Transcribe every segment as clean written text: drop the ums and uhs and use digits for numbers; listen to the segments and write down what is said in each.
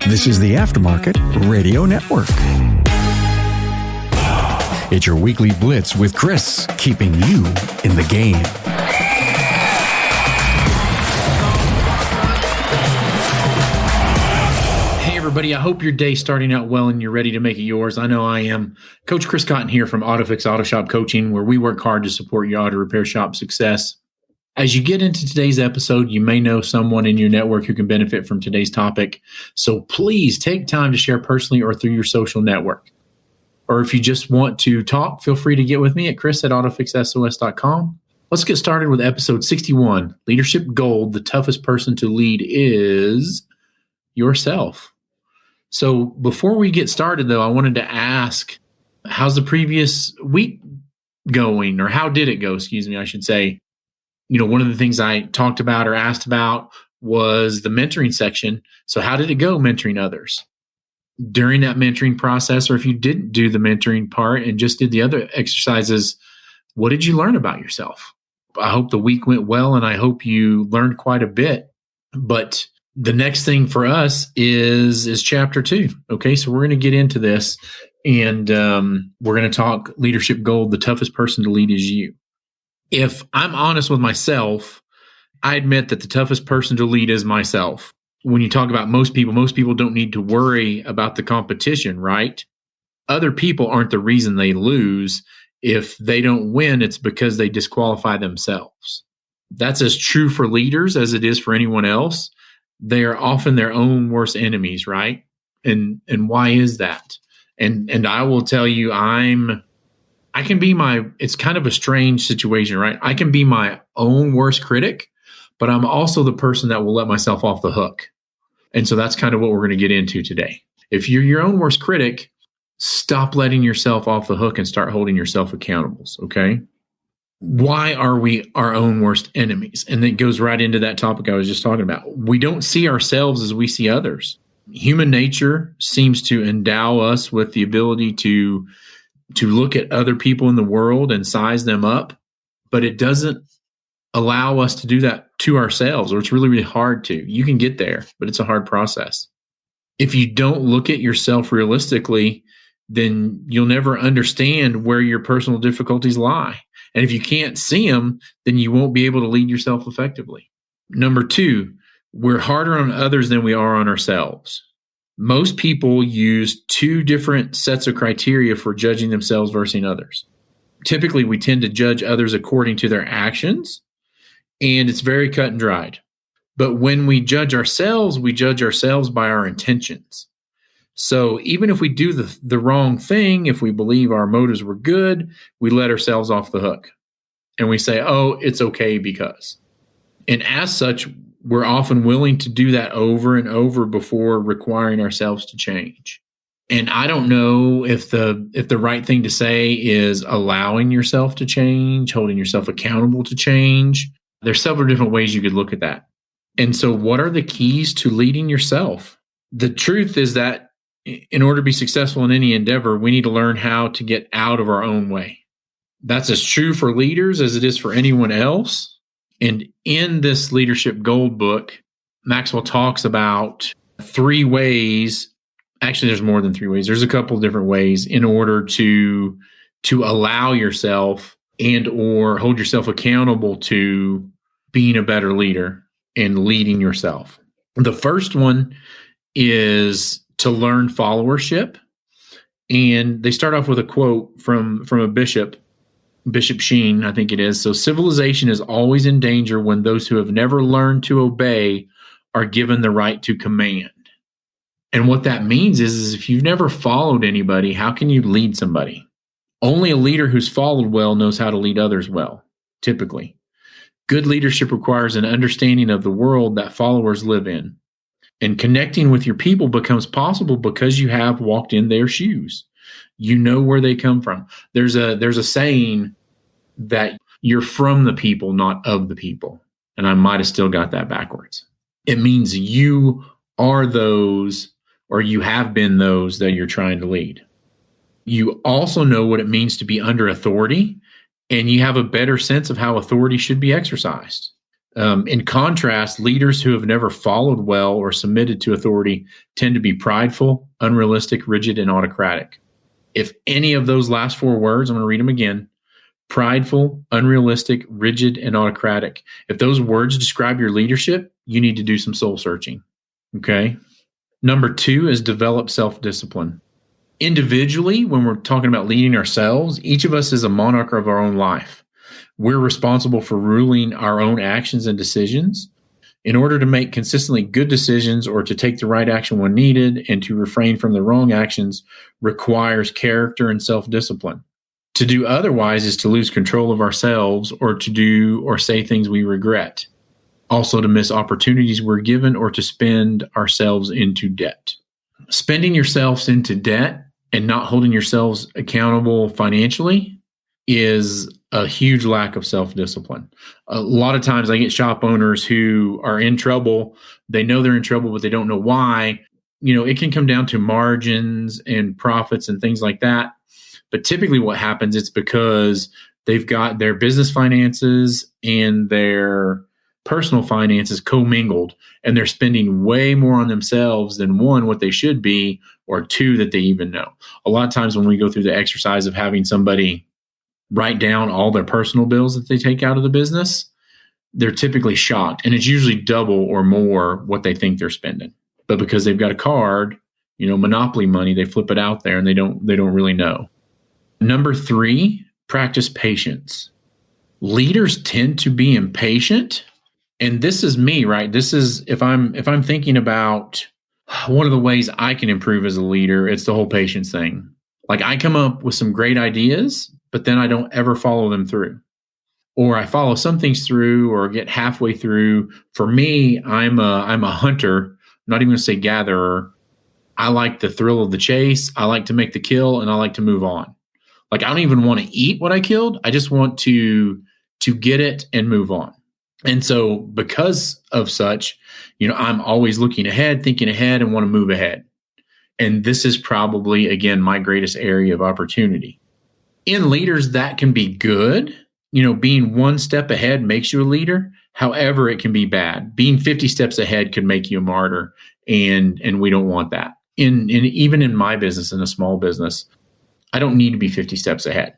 This is the Aftermarket Radio Network. It's your weekly blitz with Chris, keeping you in the game. Hey everybody, I hope your day's starting out well and you're ready to make it yours. I know I am. Coach Chris Cotton here from AutoFix-Auto Shop Coaching, where we work hard to support your auto repair shop success. As you get into today's episode, you may know someone in your network who can benefit from today's topic. So please take time to share personally or through your social network. Or if you just want to talk, feel free to get with me at chris@autofixsos.com. Let's get started with episode 61. Leadership Gold, the toughest person to lead is yourself. So before we get started, though, I wanted to ask, how's the previous week going? Or how did it go? I should say. You know, one of the things I talked about or asked about was the mentoring section. So how did it go mentoring others? During that mentoring process, or if you didn't do the mentoring part and just did the other exercises, what did you learn about yourself? I hope the week went well and I hope you learned quite a bit. But the next thing for us is chapter 2. Okay, so we're going to get into this and we're going to talk leadership gold. The toughest person to lead is you. If I'm honest with myself, I admit that the toughest person to lead is myself. When you talk about most people don't need to worry about the competition, right? Other people aren't the reason they lose. If they don't win, it's because they disqualify themselves. That's as true for leaders as it is for anyone else. They are often their own worst enemies, right? And why is that? And I will tell you, I can be it's kind of a strange situation, right? I can be my own worst critic, but I'm also the person that will let myself off the hook. And so that's kind of what we're going to get into today. If you're your own worst critic, stop letting yourself off the hook and start holding yourself accountable, okay? Why are we our own worst enemies? And it goes right into that topic I was just talking about. We don't see ourselves as we see others. Human nature seems to endow us with the ability to look at other people in the world and size them up, but it doesn't allow us to do that to ourselves, or it's really, really hard to. You can get there, but it's a hard process. If you don't look at yourself realistically, then you'll never understand where your personal difficulties lie. And if you can't see them, then you won't be able to lead yourself effectively. Number 2, we're harder on others than we are on ourselves. Most people use 2 different sets of criteria for judging themselves versus others. Typically, we tend to judge others according to their actions, and it's very cut and dried. But when we judge ourselves by our intentions. So even if we do the wrong thing, if we believe our motives were good, we let ourselves off the hook. And we say, oh, it's okay because. And as such, we're often willing to do that over and over before requiring ourselves to change. And I don't know if the right thing to say is allowing yourself to change, holding yourself accountable to change. There's several different ways you could look at that. And so what are the keys to leading yourself? The truth is that in order to be successful in any endeavor, we need to learn how to get out of our own way. That's as true for leaders as it is for anyone else. And in this Leadership Gold book, Maxwell talks about 3 ways. Actually, there's more than 3 ways. There's a couple of different ways in order to allow yourself and or hold yourself accountable to being a better leader and leading yourself. The first one is to learn followership. And they start off with a quote from a bishop, Bishop Sheen, I think it is. So civilization is always in danger when those who have never learned to obey are given the right to command. And what that means is if you've never followed anybody, how can you lead somebody? Only a leader who's followed well knows how to lead others well, typically. Good leadership requires an understanding of the world that followers live in. And connecting with your people becomes possible because you have walked in their shoes. You know where they come from. There's a saying that you're from the people, not of the people. And I might have still got that backwards. It means you are those, or you have been those that you're trying to lead. You also know what it means to be under authority, and you have a better sense of how authority should be exercised. In contrast, leaders who have never followed well or submitted to authority tend to be prideful, unrealistic, rigid, and autocratic. If any of those last four words, I'm going to read them again: prideful, unrealistic, rigid, and autocratic. If those words describe your leadership, you need to do some soul searching. Okay. Number 2 is develop self-discipline. Individually, when we're talking about leading ourselves, each of us is a monarch of our own life. We're responsible for ruling our own actions and decisions. In order to make consistently good decisions or to take the right action when needed and to refrain from the wrong actions requires character and self-discipline. To do otherwise is to lose control of ourselves or to do or say things we regret. Also to miss opportunities we're given or to spend ourselves into debt. Spending yourselves into debt and not holding yourselves accountable financially is a huge lack of self-discipline. A lot of times I get shop owners who are in trouble. They know they're in trouble, but they don't know why. It can come down to margins and profits and things like that. But typically what happens, it's because they've got their business finances and their personal finances commingled, and they're spending way more on themselves than one, what they should be, or two, that they even know. A lot of times when we go through the exercise of having somebody write down all their personal bills that they take out of the business, they're typically shocked. And it's usually double or more what they think they're spending. But because they've got a card, Monopoly money, they flip it out there and they don't really know. Number 3, practice patience. Leaders tend to be impatient. And this is me, right? This is if I'm thinking about one of the ways I can improve as a leader, it's the whole patience thing. Like I come up with some great ideas, but then I don't ever follow them through. Or I follow some things through or get halfway through. For me, I'm a hunter, I'm not even going to say gatherer. I like the thrill of the chase. I like to make the kill and I like to move on. Like I don't even want to eat what I killed. I just want to get it and move on. And so because of such, I'm always looking ahead, thinking ahead, and want to move ahead. And this is probably, again, my greatest area of opportunity. In leaders, that can be good. Being one step ahead makes you a leader. However, it can be bad. Being 50 steps ahead could make you a martyr. And we don't want that. Even in my business, in a small business, I don't need to be 50 steps ahead.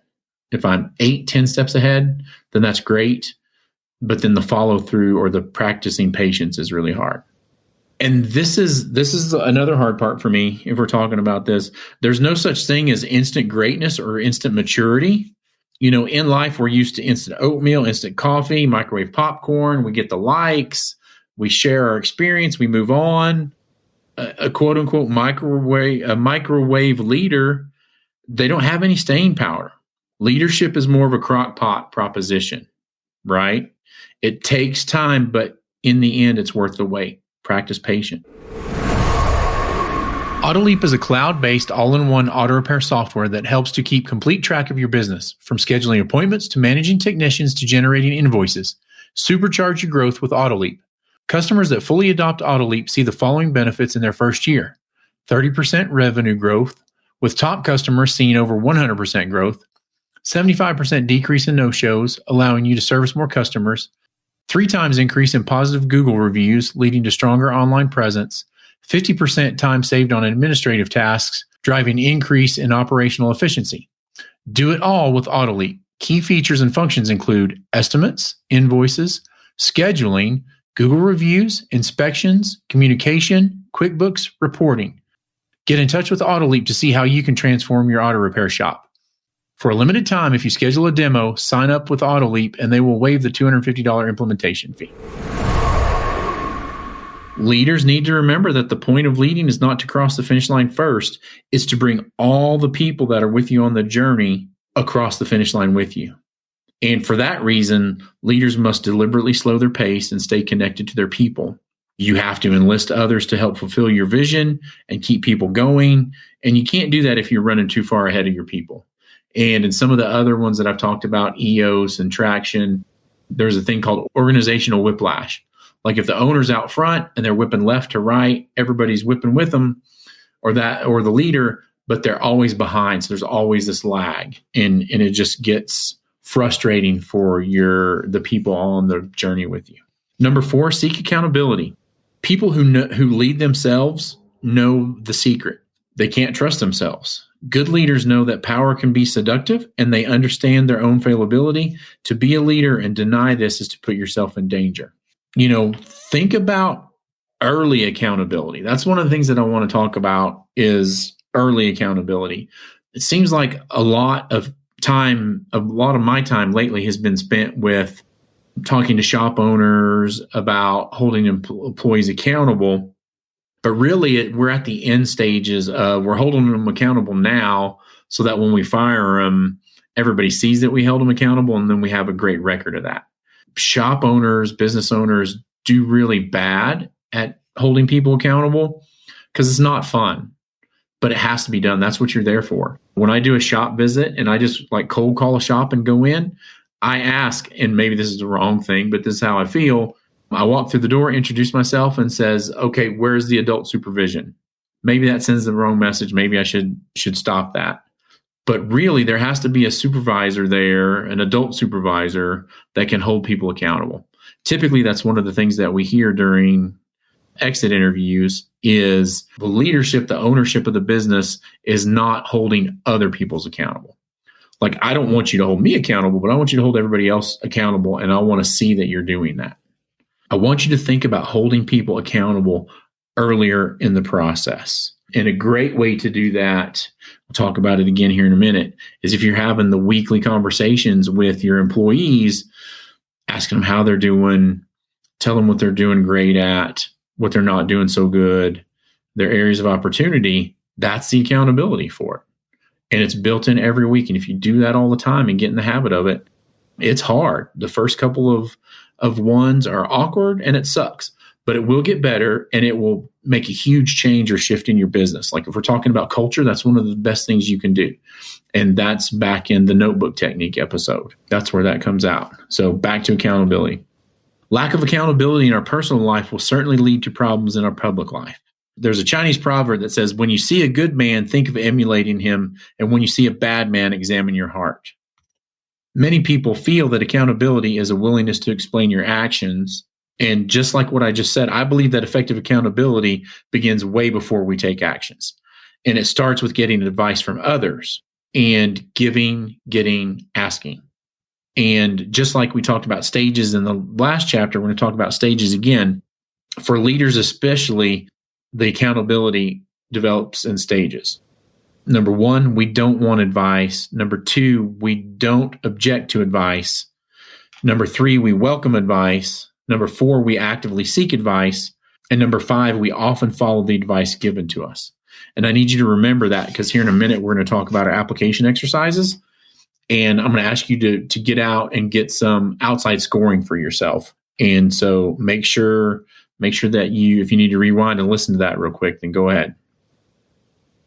If I'm 8-10 steps ahead, then that's great. But then the follow through or the practicing patience is really hard. And this is another hard part for me. If we're talking about this, there's no such thing as instant greatness or instant maturity. In life, we're used to instant oatmeal, instant coffee, microwave popcorn. We get the likes, we share our experience, we move on. A quote unquote microwave leader, they don't have any staying power. Leadership is more of a crock pot proposition, right? It takes time, but in the end, it's worth the wait. Practice patient. AutoLeap is a cloud-based, all-in-one auto repair software that helps to keep complete track of your business, from scheduling appointments to managing technicians to generating invoices. Supercharge your growth with AutoLeap. Customers that fully adopt AutoLeap see the following benefits in their first year: 30% revenue growth, with top customers seeing over 100% growth, 75% decrease in no-shows, allowing you to service more customers, 3 times increase in positive Google reviews, leading to stronger online presence, 50% time saved on administrative tasks, driving increase in operational efficiency. Do it all with AutoLeap. Key features and functions include estimates, invoices, scheduling, Google reviews, inspections, communication, QuickBooks, reporting. Get in touch with AutoLeap to see how you can transform your auto repair shop. For a limited time, if you schedule a demo, sign up with AutoLeap and they will waive the $250 implementation fee. Leaders need to remember that the point of leading is not to cross the finish line first. It's to bring all the people that are with you on the journey across the finish line with you. And for that reason, leaders must deliberately slow their pace and stay connected to their people. You have to enlist others to help fulfill your vision and keep people going. And you can't do that if you're running too far ahead of your people. And in some of the other ones that I've talked about, EOS and Traction, there's a thing called organizational whiplash. Like if the owner's out front and they're whipping left to right, everybody's whipping with them or the leader, but they're always behind. So there's always this lag and it just gets frustrating for the people on the journey with you. Number 4, seek accountability. People who lead themselves know the secret. They can't trust themselves. Good leaders know that power can be seductive, and they understand their own fallibility. To be a leader and deny this is to put yourself in danger. Think about early accountability. That's one of the things that I want to talk about is early accountability. It seems like a lot of my time lately has been spent with talking to shop owners about holding employees accountable. But really, we're at the end stages of we're holding them accountable now so that when we fire them, everybody sees that we held them accountable, and then we have a great record of that. Shop owners, business owners do really bad at holding people accountable because it's not fun, but it has to be done. That's what you're there for. When I do a shop visit and I just cold call a shop and go in, I ask, and maybe this is the wrong thing, but this is how I feel. I walk through the door, introduce myself, and says, okay, where's the adult supervision? Maybe that sends the wrong message. Maybe I should stop that. But really, there has to be a supervisor there, an adult supervisor that can hold people accountable. Typically, that's one of the things that we hear during exit interviews is the leadership, the ownership of the business is not holding other people's accountable. I don't want you to hold me accountable, but I want you to hold everybody else accountable, and I want to see that you're doing that. I want you to think about holding people accountable earlier in the process. And a great way to do that, we'll talk about it again here in a minute, is if you're having the weekly conversations with your employees, asking them how they're doing, tell them what they're doing great at, what they're not doing so good, their areas of opportunity. That's the accountability for it. And it's built in every week. And if you do that all the time and get in the habit of it, it's hard. The first couple of ones are awkward and it sucks, but it will get better and it will make a huge change or shift in your business. If we're talking about culture, that's one of the best things you can do. And that's back in the notebook technique episode. That's where that comes out. So back to accountability. Lack of accountability in our personal life will certainly lead to problems in our public life. There's a Chinese proverb that says, when you see a good man, think of emulating him. And when you see a bad man, examine your heart. Many people feel that accountability is a willingness to explain your actions. And just like what I just said, I believe that effective accountability begins way before we take actions. And it starts with getting advice from others and giving, getting, asking. And just like we talked about stages in the last chapter, we're going to talk about stages again. For leaders especially, the accountability develops in stages. Number 1, we don't want advice. Number 2, we don't object to advice. Number 3, we welcome advice. Number 4, we actively seek advice. And number 5, we often follow the advice given to us. And I need you to remember that because here in a minute, we're going to talk about our application exercises. And I'm going to ask you to get out and get some outside scoring for yourself. And so make sure that if you need to rewind and listen to that real quick, then go ahead.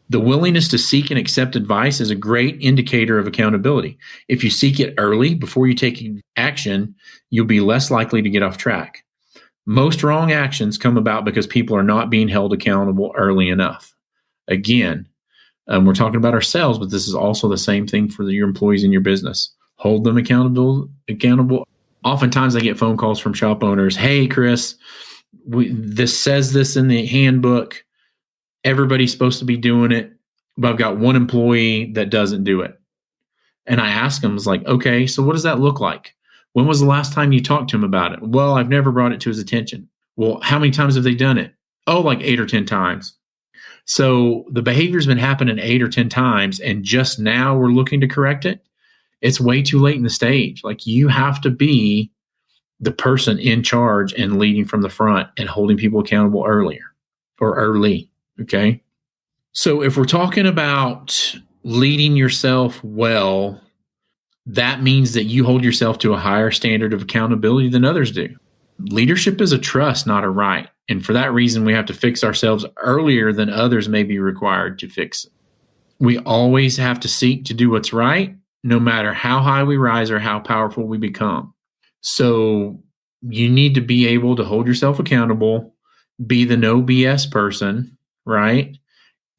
The willingness to seek and accept advice is a great indicator of accountability. If you seek it early before you take action, you'll be less likely to get off track. Most wrong actions come about because people are not being held accountable early enough. Again, we're talking about ourselves, but this is also the same thing for your employees in your business. Hold them accountable. Oftentimes I get phone calls from shop owners. Hey, Chris, this says this in the handbook. Everybody's supposed to be doing it, but I've got one employee that doesn't do it. And I ask them, okay, so what does that look like? When was the last time you talked to him about it? Well, I've never brought it to his attention. Well, how many times have they done it? Oh, 8 or 10 times. So the behavior's been happening 8 or 10 times, and just now we're looking to correct it. It's way too late in the stage. You have to be the person in charge and leading from the front and holding people accountable early. Okay. So if we're talking about leading yourself well, that means that you hold yourself to a higher standard of accountability than others do. Leadership is a trust, not a right. And for that reason, we have to fix ourselves earlier than others may be required to fix it. We always have to seek to do what's right, no matter how high we rise or how powerful we become. So you need to be able to hold yourself accountable, be the no BS person, right?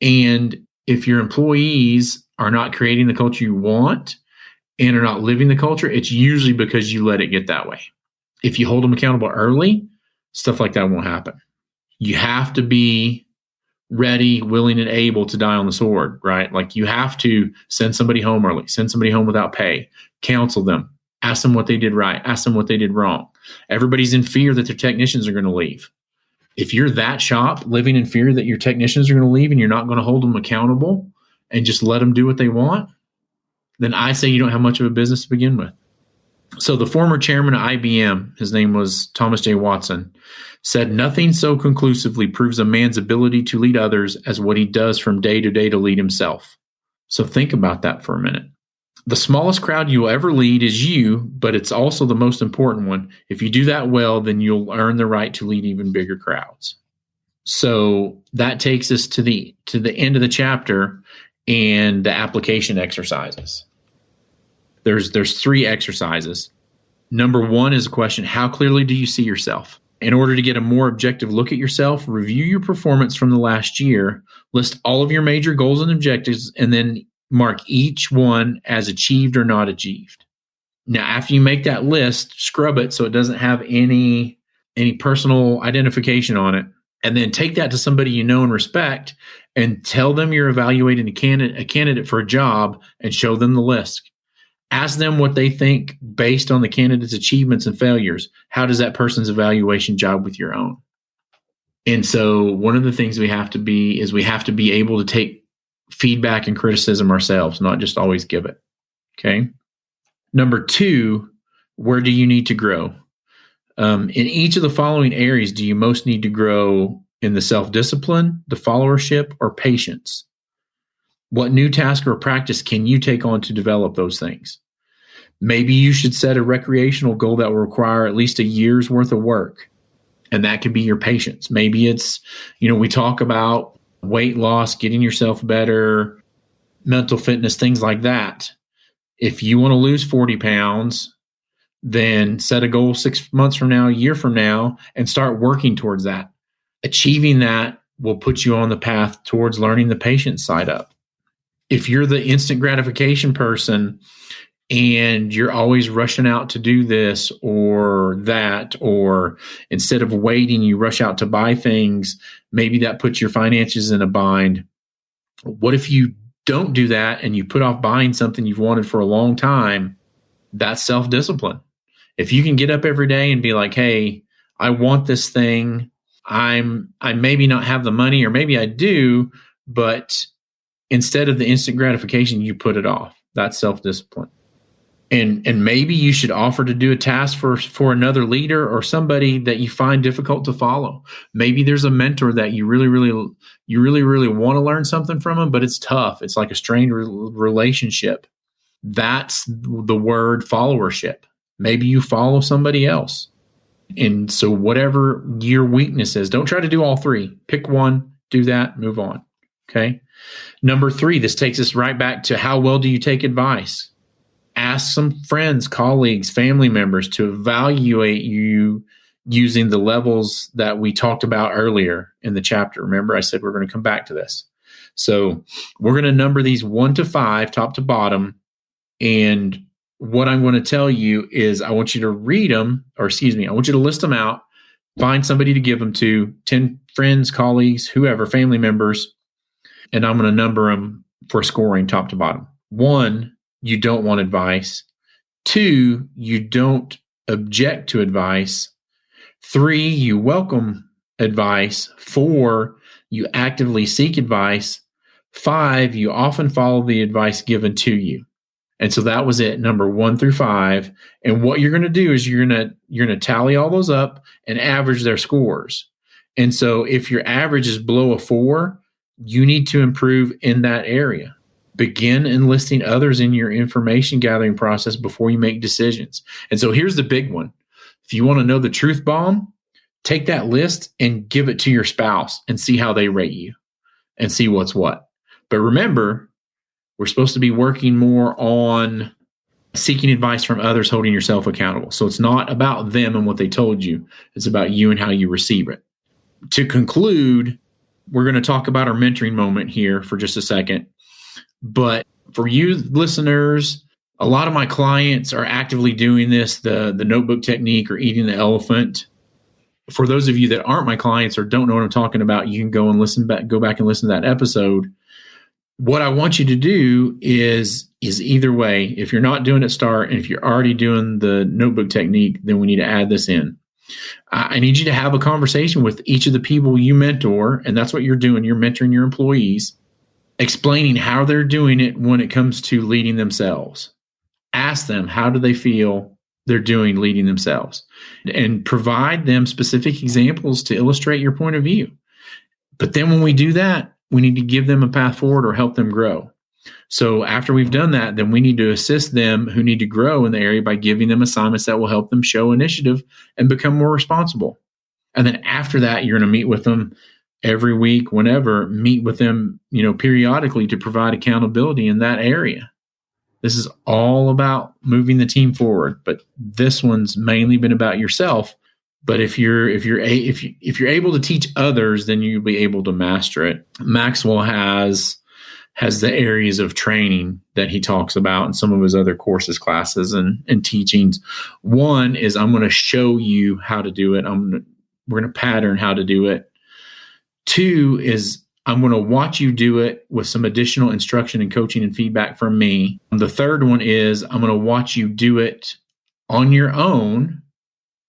And if your employees are not creating the culture you want and are not living the culture, it's usually because you let it get that way. If you hold them accountable early, stuff like that won't happen. You have to be ready, willing, and able to die on the sword, right? Like you have to send somebody home early, send somebody home without pay, counsel them, ask them what they did right, ask them what they did wrong. Everybody's in fear that their technicians are going to leave. If you're that shop living in fear that your technicians are going to leave and you're not going to hold them accountable and just let them do what they want, then I say you don't have much of a business to begin with. So the former chairman of IBM, his name was Thomas J. Watson, said, "Nothing so conclusively proves a man's ability to lead others as what he does from day to day to lead himself." So think about that for a minute. The smallest crowd you'll ever lead is you, but it's also the most important one. If you do that well, then you'll earn the right to lead even bigger crowds. So that takes us to the end of the chapter and the application exercises. There's 3 exercises. Number 1 is a question: how clearly do you see yourself? In order to get a more objective look at yourself, review your performance from the last year, list all of your major goals and objectives, and then mark each one as achieved or not achieved. Now, after you make that list, scrub it so it doesn't have any personal identification on it, and then take that to somebody you know and respect and tell them you're evaluating a candidate for a job and show them the list. Ask them what they think based on the candidate's achievements and failures. How does that person's evaluation jibe with your own? And so one of the things we have to be able to take feedback and criticism ourselves, not just always give it. Okay. Number 2, where do you need to grow? In each of the following areas, do you most need to grow in the self-discipline, the followership, or patience? What new task or practice can you take on to develop those things? Maybe you should set a recreational goal that will require at least a year's worth of work. And that could be your patience. Maybe it's, we talk about weight loss, getting yourself better, mental fitness, things like that. If you want to lose 40 pounds, then set a goal 6 months from now, a year from now, and start working towards that. Achieving that will put you on the path towards learning the patience side up. If you're the instant gratification person and you're always rushing out to do this or that, or instead of waiting, you rush out to buy things, maybe that puts your finances in a bind. What if you don't do that and you put off buying something you've wanted for a long time? That's self-discipline. If you can get up every day and be like, hey, I want this thing. I maybe not have the money, or maybe I do, but instead of the instant gratification, you put it off. That's self-discipline. And maybe you should offer to do a task for another leader or somebody that you find difficult to follow. Maybe there's a mentor that you really want to learn something from them, but it's tough. It's like a strained relationship. That's the word followership. Maybe you follow somebody else. And so whatever your weakness is, don't try to do all 3. Pick one, do that, move on. Okay. Number 3, this takes us right back to how well do you take advice? Ask some friends, colleagues, family members to evaluate you using the levels that we talked about earlier in the chapter. Remember, I said we're going to come back to this. So we're going to number these 1 to 5, top to bottom. And what I'm going to tell you is I want you to read them, I want you to list them out, find somebody to give them to, 10 friends, colleagues, whoever, family members, and I'm going to number them for scoring top to bottom. 1, you don't want advice. 2, you don't object to advice. 3, you welcome advice. 4, you actively seek advice. 5, you often follow the advice given to you. And so that was it, number 1 through 5. And what you're going to do is you're going to tally all those up and average their scores. And so if your average is below a 4, you need to improve in that area. Begin enlisting others in your information gathering process before you make decisions. And so here's the big one. If you want to know the truth bomb, take that list and give it to your spouse and see how they rate you and see what's what. But remember, we're supposed to be working more on seeking advice from others, holding yourself accountable. So it's not about them and what they told you. It's about you and how you receive it. To conclude, we're going to talk about our mentoring moment here for just a second. But for you listeners, A lot of my clients are actively doing this, the notebook technique or eating the elephant. For those of you that aren't my clients or don't know what I'm talking about, you can go back and listen to that episode. What I want you to do is either way. If you're not doing it, start. And if you're already doing the notebook technique, then we need to add this in. I need you to have a conversation with each of the people you mentor, and that's what you're doing. You're mentoring your employees, explaining how they're doing it when it comes to leading themselves. Ask them, how do they feel they're doing leading themselves? And provide them specific examples to illustrate your point of view. But then when we do that, we need to give them a path forward or help them grow. So after we've done that, then we need to assist them who need to grow in the area by giving them assignments that will help them show initiative and become more responsible. And then after that, you're going to meet with them every week, whenever, meet with them, periodically to provide accountability in that area. This is all about moving the team forward, but this one's mainly been about yourself. But if you're able to teach others, then you'll be able to master it. Maxwell has the areas of training that he talks about in some of his other courses, classes, and teachings. One is, I'm going to show you how to do it. We're going to pattern how to do it. Two is, I'm going to watch you do it with some additional instruction and coaching and feedback from me. The third one is, I'm going to watch you do it on your own.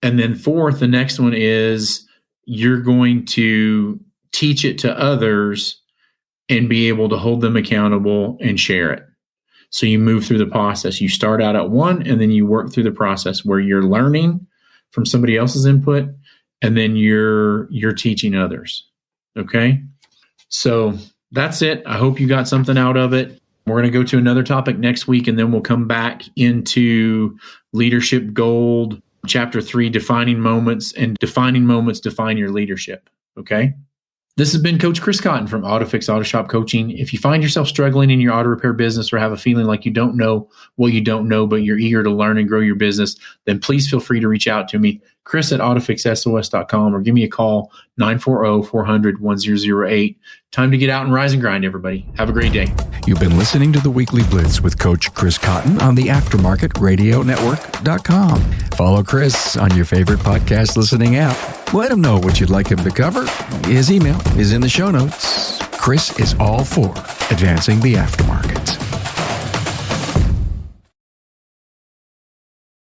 And then fourth, the next one is, you're going to teach it to others and be able to hold them accountable and share it. So you move through the process. You start out at one, and then you work through the process where you're learning from somebody else's input, and then you're teaching others. Okay? So that's it. I hope you got something out of it. We're going to go to another topic next week, and then we'll come back into Leadership Gold, Chapter 3, Defining Moments, and Defining Moments define your leadership. Okay? This has been Coach Chris Cotton from AutoFix-Auto Shop Coaching. If you find yourself struggling in your auto repair business or have a feeling like you don't know what you don't know, but you're eager to learn and grow your business, then please feel free to reach out to me, Chris at AutoFixSOS.com, or give me a call, 940-400-1008. Time to get out and rise and grind, everybody. Have a great day. You've been listening to the Weekly Blitz with Coach Chris Cotton on the AftermarketRadioNetwork.com. Follow Chris on your favorite podcast listening app. Let him know what you'd like him to cover. His email is in the show notes. Chris is all for advancing the aftermarket.